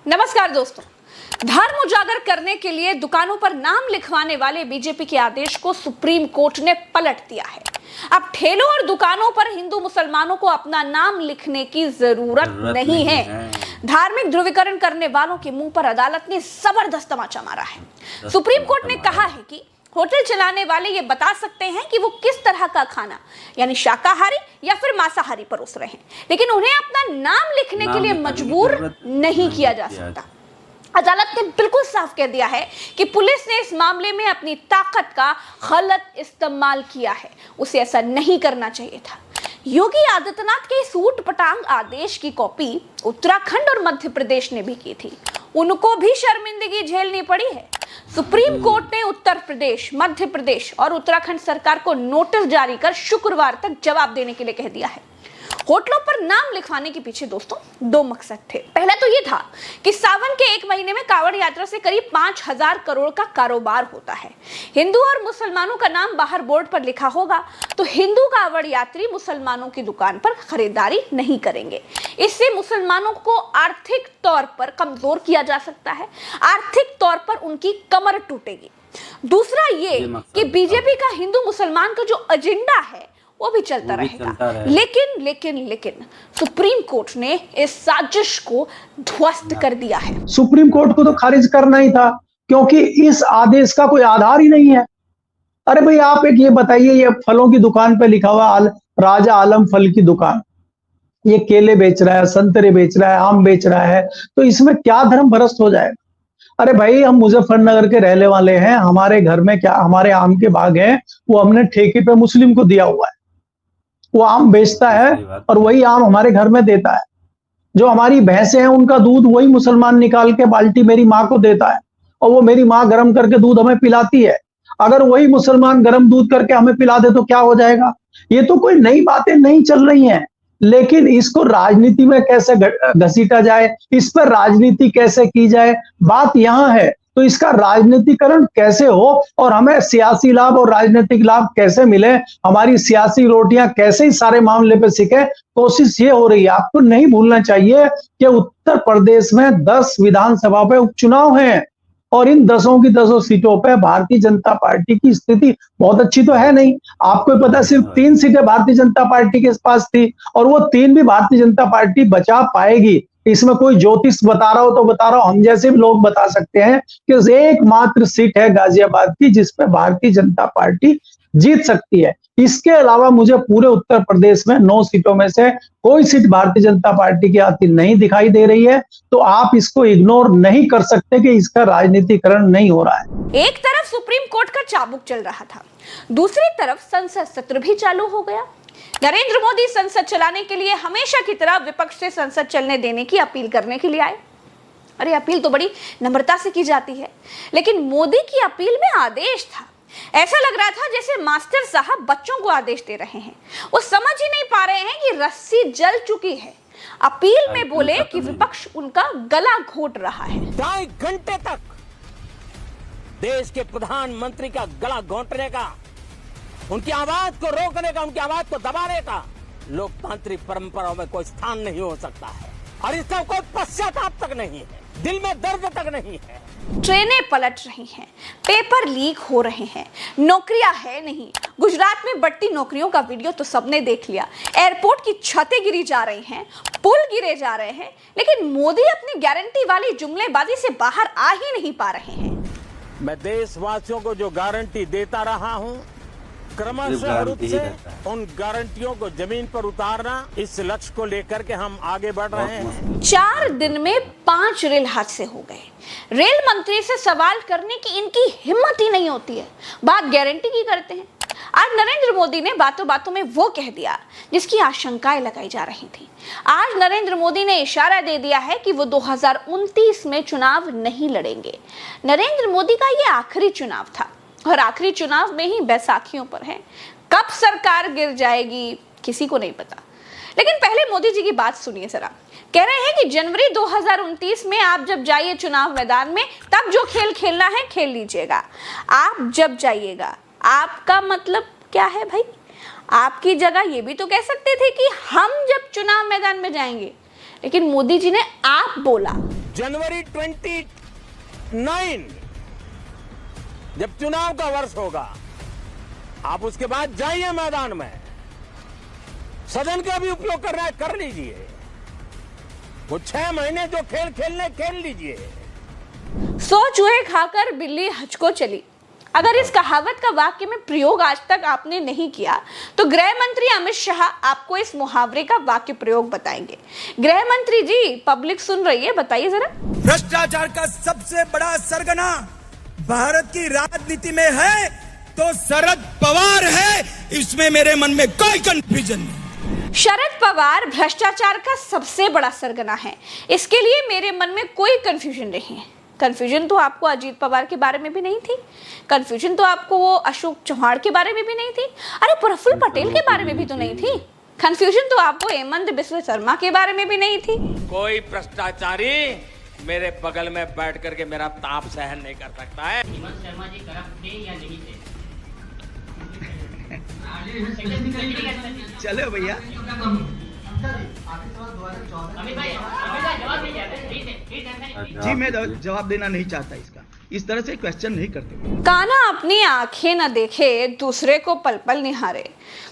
नमस्कार दोस्तों। धर्म उजागर करने के लिए दुकानों पर नाम लिखवाने वाले बीजेपी के आदेश को सुप्रीम कोर्ट ने पलट दिया है। अब ठेलों और दुकानों पर हिंदू मुसलमानों को अपना नाम लिखने की जरूरत नहीं है। धार्मिक ध्रुवीकरण करने वालों के मुंह पर अदालत ने जबरदस्त तमाचा मारा है। सुप्रीम कोर्ट ने कहा है कि होटल चलाने वाले ये बता सकते हैं कि वो किस तरह का खाना यानी शाकाहारी या फिर मांसाहारी परोस रहे हैं, लेकिन उन्हें अपना नाम लिखने के लिए मजबूर नहीं किया जा सकता। अदालत ने बिल्कुल साफ कह दिया है कि पुलिस ने इस मामले में अपनी ताकत का गलत इस्तेमाल किया है। उसे ऐसा नहीं करना चाहिए था। योगी आदित्यनाथ के इस ऊट पटांग आदेश की कॉपी उत्तराखंड और मध्य प्रदेश ने भी की थी। उनको भी शर्मिंदगी झेलनी पड़ी है। सुप्रीम कोर्ट ने उत्तर प्रदेश, मध्य प्रदेश और उत्तराखंड सरकार को नोटिस जारी कर शुक्रवार तक जवाब देने के लिए कह दिया है। होटलों पर नाम लिखवाने के पीछे दोस्तों दो मकसद थे। पहला तो ये था कि सावन के एक महीने में कांवड़ यात्रा से करीब 5,000 करोड़ का कारोबार होता है। हिंदू और मुसलमानों का नाम बाहर बोर्ड पर लिखा होगा तो हिंदू कांवड़ यात्री मुसलमानों की दुकान पर खरीदारी नहीं करेंगे। इससे मुसलमानों को आर्थिक तौर पर कमजोर किया जा सकता है, आर्थिक तौर पर उनकी कमर टूटेगी। दूसरा ये कि बीजेपी का हिंदू मुसलमान का जो एजेंडा है वो भी चलता रहेगा। लेकिन सुप्रीम कोर्ट ने इस साजिश को ध्वस्त कर दिया है। सुप्रीम कोर्ट को तो खारिज करना ही था, क्योंकि इस आदेश का कोई आधार ही नहीं है। अरे भाई, आप एक ये बताइए, ये फलों की दुकान पे लिखा हुआ राजा आलम फल की दुकान, ये केले बेच रहा है, संतरे बेच रहा है, आम बेच रहा है, तो इसमें क्या धर्म भ्रष्ट हो जाएगा? अरे भाई, हम मुजफ्फरनगर के रहने वाले हैं, हमारे घर में क्या, हमारे आम के बाग हैं, वो हमने ठेके पे मुस्लिम को दिया हुआ है। वो आम बेचता है और वही आम हमारे घर में देता है। जो हमारी भैंसे हैं उनका दूध वही मुसलमान निकाल के बाल्टी मेरी माँ को देता है और वो मेरी माँ गर्म करके दूध हमें पिलाती है। अगर वही मुसलमान गर्म दूध करके हमें पिला दे तो क्या हो जाएगा? ये तो कोई नई बातें नहीं चल रही हैं, लेकिन इसको राजनीति में कैसे घसीटा जाए, इस पर राजनीति कैसे की जाए, बात यहां है। तो इसका राजनीतिकरण कैसे हो और हमें सियासी लाभ और राजनीतिक लाभ कैसे मिले, हमारी सियासी रोटियां कैसे इस सारे मामले पे सिके, कोशिश ये हो रही है। आपको नहीं भूलना चाहिए कि उत्तर प्रदेश में 10 विधानसभा पे उपचुनाव हैं और इन 10 की 10 सीटों पे भारतीय जनता पार्टी की स्थिति बहुत अच्छी तो है नहीं। आपको पता, सिर्फ 3 सीटें भारतीय जनता पार्टी के पास थी और वो 3 भी भारतीय जनता पार्टी बचा पाएगी। इसमें कोई ज्योतिष बता रहा हो तो बता रहा हो, हम जैसे भी लोग बता सकते हैं कि एकमात्र सीट है गाजियाबाद की जिस पे भारतीय जनता पार्टी जीत सकती है। इसके अलावा मुझे पूरे उत्तर प्रदेश में 9 सीटों में से कोई सीट भारतीय जनता पार्टी की आती नहीं दिखाई दे रही है। तो आप इसको इग्नोर नहीं कर सकते कि इसका राजनीतिकरण नहीं हो रहा है। एक तरफ सुप्रीम कोर्ट का चाबुक चल रहा था, दूसरी तरफ संसद सत्र भी चालू हो गया। नरेंद्र मोदी संसद चलाने के लिए हमेशा की तरह विपक्ष से संसद चलने देने की अपील करने के लिए आए। अरे अपील तो बड़ी नम्रता से की जाती है, लेकिन मोदी की अपील में आदेश था। ऐसा लग रहा था जैसे मास्टर साहब बच्चों को आदेश दे रहे हैं। वो समझ ही नहीं पा रहे हैं कि रस्सी जल चुकी है। अपील में बोले कि विपक्ष उनका गला घोट रहा है। 2.5 घंटे तक देश के प्रधानमंत्री का गला घोंटने का, उनकी आवाज को रोकने का, उनकी आवाज को दबाने का लोकतांत्रिक परंपराओं में कोई स्थान नहीं हो सकता है और इसका कोई पश्चाताप तक नहीं है, दिल में दर्द तक नहीं है। ट्रेनें पलट रही हैं, पेपर लीक हो रहे हैं, नौकरियां है नहीं। गुजरात में बढ़ती नौकरियों का वीडियो तो सबने देख लिया। एयरपोर्ट की छतें गिरी जा रही हैं, पुल गिरे जा रहे हैं, लेकिन मोदी अपनी गारंटी वाली जुमलेबाजी से बाहर आ ही नहीं पा रहे हैं। मैं देशवासियों को जो गारंटी देता रहा हूं, क्रमशः रूप से उन गारंटियों को जमीन पर उतारना, इस लक्ष्य को लेकर के हम आगे बढ़ रहे हैं। 4 दिन में 5 रेल हादसे हो गए। रेल मंत्री से सवाल करने की इनकी हिम्मत ही नहीं होती है, बात गारंटी की करते हैं। आज नरेंद्र मोदी ने बातों बातों में वो कह दिया जिसकी आशंकाएं लगाई जा रही थी। आज नरेंद्र मोदी ने इशारा दे दिया है कि वो 2029 में चुनाव नहीं लड़ेंगे। नरेंद्र मोदी का ये आखिरी चुनाव था और आखिरी चुनाव में ही बैसाखियों पर है। कब सरकार गिर जाएगी किसी को नहीं पता। लेकिन पहले मोदी जी की बात सुनिए जरा। कह रहे हैं कि जनवरी 2029 में आप जब जाइए चुनाव मैदान में, तब जो खेल खेलना है खेल लीजिएगा। आप जब जाइएगा, आपका मतलब क्या है भाई? आपकी जगह ये भी तो कह सकते थे कि हम जब चुनाव मैदान में जाएंगे, लेकिन मोदी जी ने आप बोला। जनवरी 29 जब चुनाव का वर्ष होगा, आप उसके बाद जाइए मैदान में, सदन का भी उपयोग कर रहा है कर लीजिए, वो 6 महीने जो खेल खेलने खेल लीजिए। 100 चूहे खाकर बिल्ली हज को चली। अगर इस कहावत का वाक्य में प्रयोग आज तक आपने नहीं किया तो गृह मंत्री अमित शाह आपको इस मुहावरे का वाक्य प्रयोग बताएंगे। गृह मंत्री जी, पब्लिक सुन रही है, बताइए जरा। भ्रष्टाचार का सबसे बड़ा सरगना भारत की राजनीति में है तो शरद पवार है, इसमें मेरे मन में कोई कंफ्यूजन नहीं। शरद पवार भ्रष्टाचार का सबसे बड़ा सरगना है, इसके लिए मेरे मन में कोई कंफ्यूजन नहीं है। कंफ्यूजन तो आपको अजीत पवार के बारे में भी नहीं थी, कंफ्यूजन तो आपको वो अशोक चौहान के बारे में भी नहीं थी, अरे प्रफुल्ल पटेल के बारे में भी तो नहीं थी, कंफ्यूजन तो आपको हेमंत बिस्वा शर्मा के बारे में भी नहीं थी। कोई भ्रष्टाचारी मेरे बगल में बैठ करके मेरा ताप सहन नहीं कर सकता है। हेमंत शर्मा जी करप्ट थे या नहीं थे? चलो भैया, अमित भाई जवाब दीजिए। जी मैं जवाब देना नहीं चाहता इसका, इस तरह से क्वेश्चन नहीं करते। कान्हा अपनी आंखें न देखे, दूसरे को पल पल निहारे।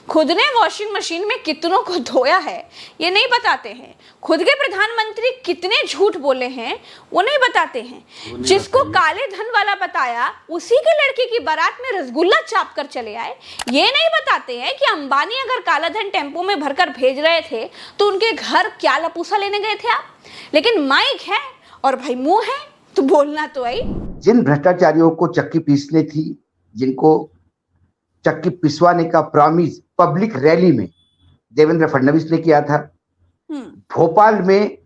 खुद ने वॉशिंग मशीन में कितनों को धोया है ये नहीं बताते हैं, खुद के प्रधानमंत्री कितने झूठ बोले हैं वो नहीं बताते हैं, जिसको काले धन वाला बताया उसी के लड़की की बारात में रसगुल्ला चाप कर चले आए ये नहीं बताते हैं कि अंबानी अगर काला धन टेम्पो में भरकर भेज रहे थे तो उनके घर क्या लपूसा लेने गए थे आप। लेकिन माइक है और भाई मुंह है तो बोलना तो आई। जिन भ्रष्टाचारियों को चक्की पीसने थी, जिनको चक्की पिसवाने का प्रॉमिस पब्लिक रैली में देवेंद्र फडणवीस ने किया था, भोपाल में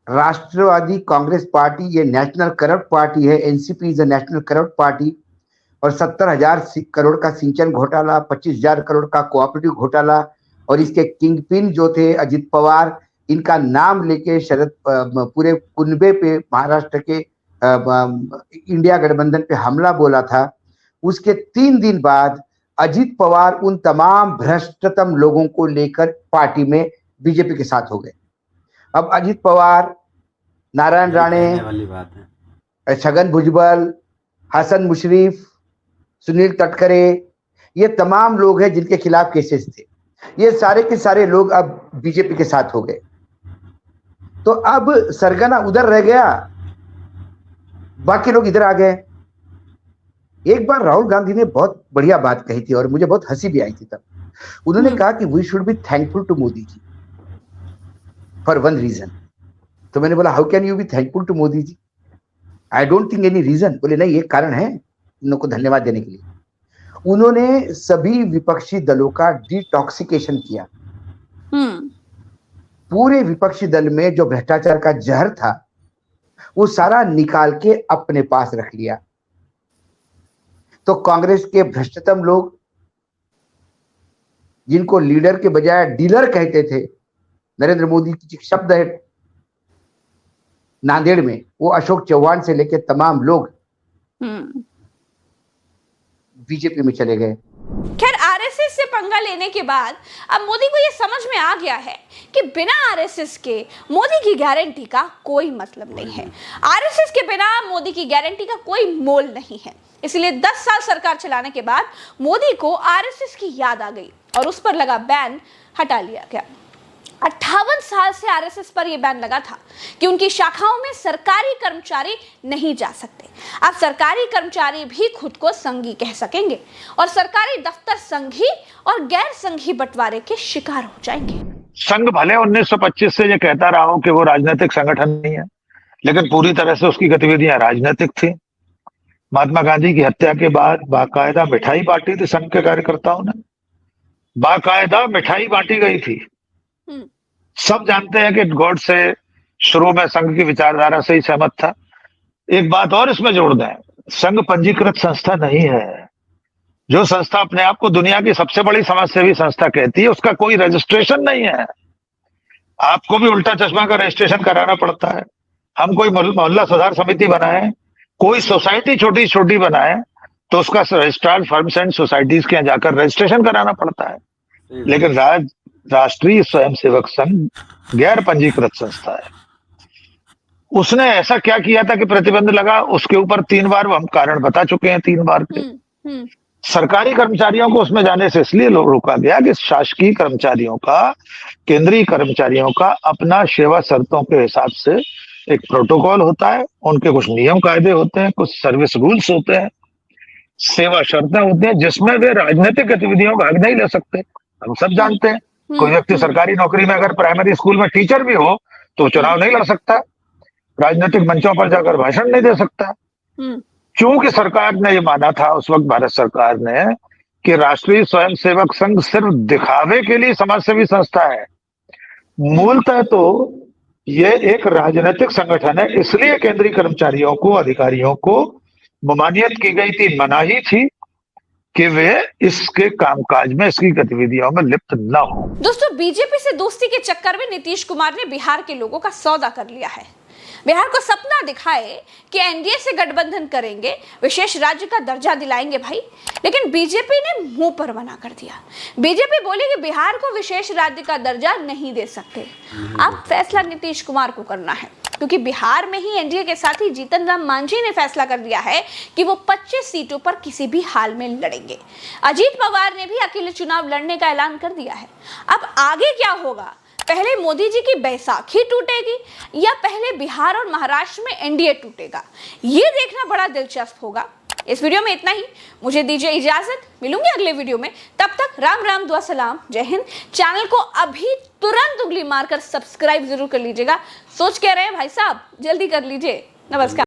राष्ट्रवादी कांग्रेस पार्टी, ये नेशनल करप्ट पार्टी है, NCP is a national corrupt party, और 70,000 करोड़ का सिंचन घोटाला, 25,000 करोड़ का कोऑपरेटिव घोटाला, और इसके किंगपिन जो थे अजित पवार, इनका नाम लेके शरद पूरे कुनबे पे महाराष्ट्र के इंडिया गठबंधन पे हमला बोला था। उसके 3 दिन बाद अजित पवार उन तमाम भ्रष्टतम लोगों को लेकर पार्टी में बीजेपी के साथ हो गए। अब अजित पवार, नारायण राणे, छगन भुजबल, हसन मुशर्रफ, सुनील तटकरे, ये तमाम लोग हैं जिनके खिलाफ केसेस थे, ये सारे के सारे लोग अब बीजेपी के साथ हो गए। तो अब सरगना उधर रह गया, बाकी लोग इधर आ गए। एक बार राहुल गांधी ने बहुत बढ़िया बात कही थी और मुझे बहुत हंसी भी आई थी तब। उन्होंने कहा कि we should be thankful to Modi ji for one reason. तो मैंने बोला how can you be thankful to Modi ji? I don't think any reason. बोले नहीं, एक कारण है इन लोगों को धन्यवाद देने के लिए। उन्होंने सभी विपक्षी दलों का डिटॉक्सिकेशन किया। पूरे विपक्षी दल में जो भ्रष्टाचार का जहर था वो सारा निकाल के अपने पास रख लिया। तो कांग्रेस के भ्रष्टतम लोग, जिनको लीडर के बजाय डीलर कहते थे, नरेंद्र मोदी की शब्द है नांदेड़ में, वो अशोक चौहान से लेकर तमाम लोग बीजेपी में चले गए। खैर, आरएसएस से पंगा लेने के बाद अब मोदी को यह समझ में आ गया है कि बिना आरएसएस के मोदी की गारंटी का कोई मतलब नहीं है। आरएसएस के बिना मोदी की गारंटी का कोई मोल नहीं है। इसलिए 10 साल सरकार चलाने के बाद मोदी को आरएसएस की याद आ गई और उस पर लगा बैन हटा लिया गया। 58 साल से आरएसएस पर यह बैन लगा था कि उनकी शाखाओं में सरकारी कर्मचारी नहीं जा सकते। अब सरकारी कर्मचारी भी खुद को संघी कह सकेंगे और सरकारी दफ्तर संघी और गैर संघी बंटवारे के शिकार हो जाएंगे। संघ भले 1925 से ये कहता रहा हो कि वो राजनीतिक संगठन नहीं है, लेकिन पूरी तरह से उसकी गतिविधियां राजनीतिक थी। महात्मा गांधी की हत्या के बाद बाकायदा मिठाई बांटी थी संघ के कार्यकर्ताओं ने, बाकायदा मिठाई बांटी गई थी। सब जानते हैं कि गॉड से शुरू में संघ की विचारधारा से ही सहमत था। एक बात और इसमें जोड़ दें, संघ पंजीकृत संस्था नहीं है। जो संस्था अपने आप को दुनिया की सबसे बड़ी समाजसेवी संस्था कहती है, उसका कोई रजिस्ट्रेशन नहीं है। आपको भी उल्टा चश्मा का रजिस्ट्रेशन कराना पड़ता है। हम कोई मोहल्ला सुधार समिति बनाए, कोई सोसाइटी छोटी छोटी बनाए, तो उसका रजिस्ट्रार फर्म्स एंड सोसाइटीज के यहाँ जाकर रजिस्ट्रेशन कराना पड़ता है। लेकिन राष्ट्रीय स्वयंसेवक संघ गैर पंजीकृत संस्था है। उसने ऐसा क्या किया था कि प्रतिबंध लगा, उसके ऊपर 3 बार हम कारण बता चुके हैं, 3 बार के। सरकारी कर्मचारियों को उसमें जाने से इसलिए रोका गया कि शासकीय कर्मचारियों का, केंद्रीय कर्मचारियों का अपना सेवा शर्तों के हिसाब से एक प्रोटोकॉल होता है, उनके कुछ नियम कायदे होते हैं, कुछ सर्विस रूल्स होते हैं, सेवा शर्तें होती हैं, जिसमें वे राजनीतिक गतिविधियों का भाग नहीं ले सकते। हम सब जानते हैं, कोई व्यक्ति सरकारी नौकरी में अगर प्राइमरी स्कूल में टीचर भी हो तो चुनाव नहीं लड़ सकता, राजनीतिक मंचों पर जाकर भाषण नहीं दे सकता। क्योंकि सरकार ने ये माना था उस वक्त, भारत सरकार ने, कि राष्ट्रीय स्वयंसेवक संघ सिर्फ दिखावे के लिए समाजसेवी संस्था है, मूलतः तो ये एक राजनीतिक संगठन है। इसलिए केंद्रीय कर्मचारियों को, अधिकारियों को ममानियत की गई थी, मनाही थी कि वे इसके कामकाज में, इसकी गतिविधियों में लिप्त न हो। दोस्तों, बीजेपी से दोस्ती के चक्कर में नीतीश कुमार ने बिहार के लोगों का सौदा कर लिया है। बिहार को सपना दिखाए कि एनडीए से गठबंधन करेंगे, विशेष राज्य का दर्जा दिलाएंगे भाई, लेकिन बीजेपी ने मुंह पर मना कर दिया। बीजेपी बोली कि बिहार को विशेष राज्य का दर्जा नहीं दे सकते। अब फैसला नीतीश कुमार को करना है, क्योंकि बिहार में ही एनडीए के साथी जीतन राम मांझी ने फैसला कर दिया है कि वो 25 सीटों पर किसी भी हाल में लड़ेंगे। अजीत पवार ने भी अकेले चुनाव लड़ने का ऐलान कर दिया है। अब आगे क्या होगा? पहले मोदी जी की बैसाखी टूटेगी या पहले बिहार और महाराष्ट्र में एनडीए टूटेगा? ये देखना बड़ा दिलचस्प होगा। इस वीडियो में इतना ही, मुझे दीजिए इजाजत, मिलूंगी अगले वीडियो में। तब तक राम राम, दुआ सलाम, जय हिंद। चैनल को अभी तुरंत उंगली मारकर सब्सक्राइब जरूर कर लीजिएगा। सोच कह रहे हैं भाई साहब, जल्दी कर लीजिए। नमस्कार।